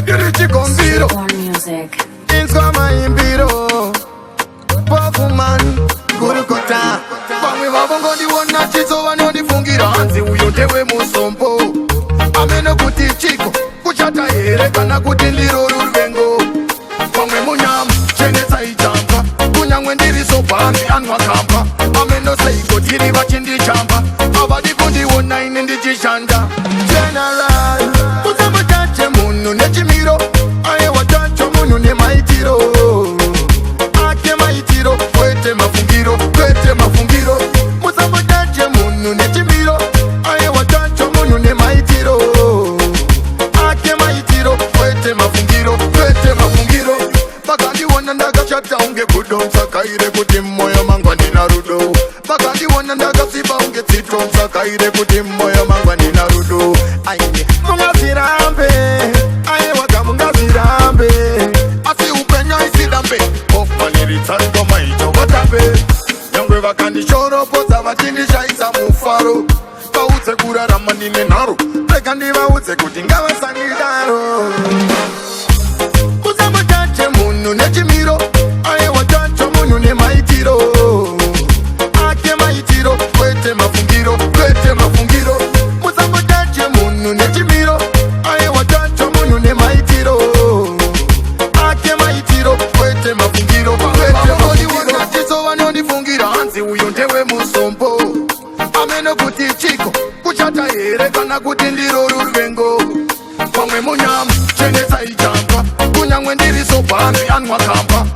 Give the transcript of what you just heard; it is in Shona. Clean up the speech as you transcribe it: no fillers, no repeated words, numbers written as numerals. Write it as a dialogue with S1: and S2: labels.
S1: ndiri chikombiro inzwa maimbiro pofumani gurukota vamwe vavongondiona chizo vanondifungira hanzi uyo ndewe musombo ameno kuti chiko kuchata here kana kuti ndiro ruvengo vamwe munyama chenetsaichamba kunyangwe ndiri sobhami anwa kamba ameno seiko tiri vachindichamba avadi kundiona ine ndichishanda general usamutate munhu nechimiro aiwa tacho munhu nemaitiro ake maitiro kwete mafungiro kwete mafungiro musamutate munhu nechimiro aiwa tacho munhu nemaitiro ake maitiro kwete mafungiro kwete mafungiro vakandiona ndakashata unge kudomsa kaire kuti mmoyo mangwa ndina rudo vakandiona ndakasiba unge tsitomsa kaire kuti mmoyo mangwa ndina rudo aine mungazirambe aiwaga mungazirambe asi upenya isirambe ofaniritsaiko maito vatambe nyangwe vakandishoropoza vachindishaisa mufaro vaudze kurarama ndine nharo rega ndivaudze kuti ngavasandidaro usamutate munhu nechimiro aiwa tacho munhu nemaitiro ake maitiro kwete mafungiro kwete mafungiro musamutate munhu nechimiro aiwa tacho munhu nemaitiro ake maitiro kwete mafungiro kwete mafungiro chizo vanondifungira hanzi uyo ndewe musombo ameno kuti chiko kuchata here kana kuti ndiro ruvengo vamwe munyama chenetsaichamba kunyangwe ndiri sobhami anwa kamba